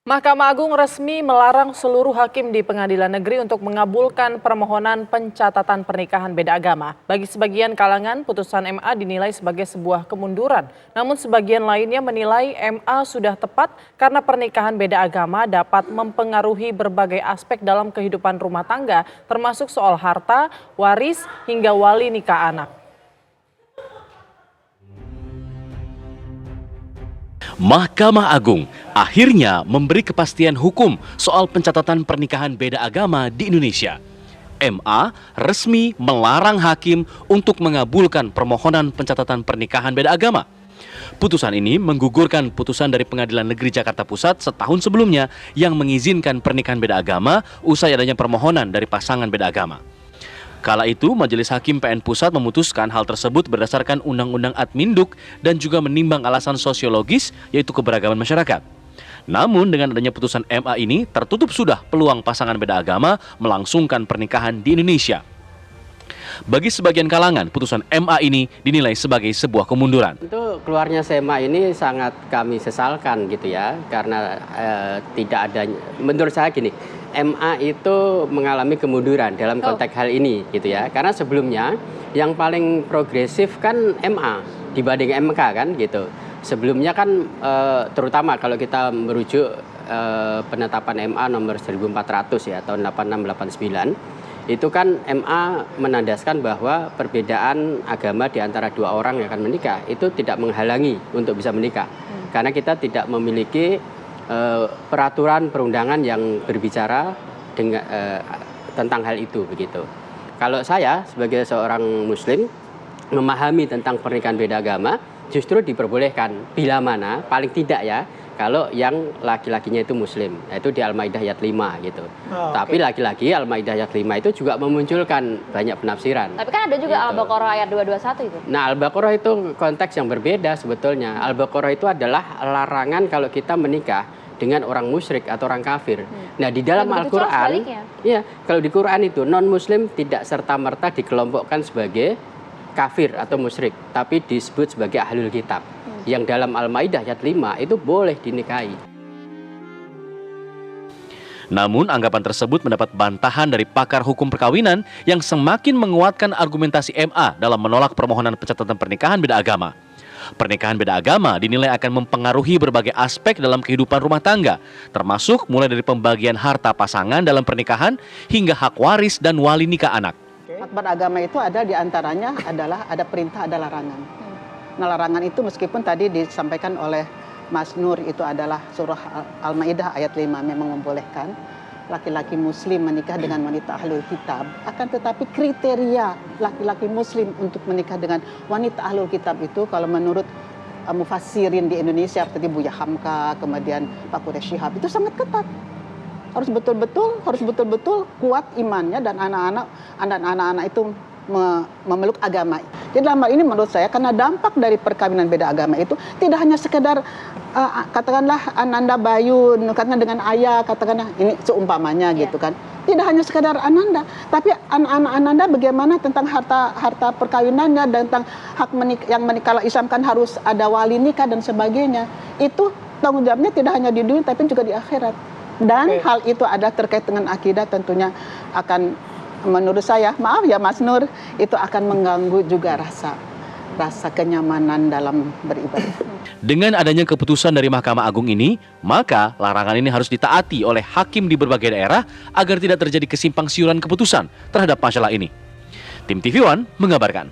Mahkamah Agung resmi melarang seluruh hakim di pengadilan negeri untuk mengabulkan permohonan pencatatan pernikahan beda agama. Bagi sebagian kalangan, putusan MA dinilai sebagai sebuah kemunduran. Namun sebagian lainnya menilai MA sudah tepat karena pernikahan beda agama dapat mempengaruhi berbagai aspek dalam kehidupan rumah tangga, termasuk soal harta, waris, hingga wali nikah anak. Mahkamah Agung akhirnya memberi kepastian hukum soal pencatatan pernikahan beda agama di Indonesia. MA resmi melarang hakim untuk mengabulkan permohonan pencatatan pernikahan beda agama. Putusan ini menggugurkan putusan dari Pengadilan Negeri Jakarta Pusat setahun sebelumnya yang mengizinkan pernikahan beda agama usai adanya permohonan dari pasangan beda agama. Kala itu, Majelis Hakim PN Pusat memutuskan hal tersebut berdasarkan Undang-Undang Adminduk dan juga menimbang alasan sosiologis, yaitu keberagaman masyarakat. Namun, dengan adanya putusan MA ini, tertutup sudah peluang pasangan beda agama melangsungkan pernikahan di Indonesia. Bagi sebagian kalangan, putusan MA ini dinilai sebagai sebuah kemunduran. Itu keluarnya SEMA ini sangat kami sesalkan gitu ya, karena tidak adanya, menurut saya gini, MA itu mengalami kemunduran dalam konteks hal ini gitu ya, karena sebelumnya yang paling progresif kan MA dibanding MK kan gitu. Sebelumnya kan terutama kalau kita merujuk penetapan MA nomor 1400 ya tahun 8689. Itu kan MA menandaskan bahwa perbedaan agama di antara dua orang yang akan menikah itu tidak menghalangi untuk bisa menikah. Karena kita tidak memiliki peraturan perundangan yang berbicara dengan, tentang hal itu begitu. Kalau saya sebagai seorang muslim memahami tentang pernikahan beda agama justru diperbolehkan bila mana paling tidak ya kalau yang laki-lakinya itu muslim, yaitu di Al-Maidah ayat 5 gitu. Tapi laki-laki Al-Maidah ayat 5 itu juga memunculkan banyak penafsiran. Tapi kan ada juga gitu. Al-Baqarah ayat 221 itu. Nah, Al-Baqarah itu konteks yang berbeda sebetulnya. Al-Baqarah itu adalah larangan kalau kita menikah dengan orang musyrik atau orang kafir. Nah, di dalam Al-Qur'an, ya, kalau di Quran itu non-muslim tidak serta-merta dikelompokkan sebagai kafir atau musyrik, tapi disebut sebagai ahlul kitab. Yang dalam Al-Maidah ayat 5 itu boleh dinikahi. Namun anggapan tersebut mendapat bantahan dari pakar hukum perkawinan yang semakin menguatkan argumentasi MA dalam menolak permohonan pencatatan pernikahan beda agama. Pernikahan beda agama dinilai akan mempengaruhi berbagai aspek dalam kehidupan rumah tangga, termasuk mulai dari pembagian harta pasangan dalam pernikahan hingga hak waris dan wali nikah anak. Hak beragama itu ada diantaranya adalah ada perintah, ada larangan. Nah, larangan itu meskipun tadi disampaikan oleh Mas Nur itu adalah surah Al-Maidah ayat 5 memang membolehkan laki-laki muslim menikah dengan wanita ahlul kitab, akan tetapi kriteria laki-laki muslim untuk menikah dengan wanita ahlul kitab itu kalau menurut mufassirin di Indonesia seperti Buya Hamka, kemudian Pak Quraish Shihab itu sangat ketat. Harus betul-betul kuat imannya dan anak-anak itu memeluk agama. Jadi dalam hal ini menurut saya karena dampak dari perkawinan beda agama itu tidak hanya sekedar katakanlah Ananda Bayu katakan dengan ayah katakanlah ini seumpamanya gitu kan. Tidak hanya sekedar Ananda, tapi anak-anak Ananda bagaimana tentang harta perkawinannya dan tentang hak yang menikah Islam kan harus ada wali nikah dan sebagainya. Itu tanggung jawabnya tidak hanya di dunia tapi juga di akhirat. Dan hal itu ada terkait dengan akidah tentunya akan menurut saya, maaf ya Mas Nur, itu akan mengganggu juga rasa kenyamanan dalam beribadah. Dengan adanya keputusan dari Mahkamah Agung ini, maka larangan ini harus ditaati oleh hakim di berbagai daerah agar tidak terjadi kesimpang siuran keputusan terhadap masalah ini. Tim TV One mengabarkan.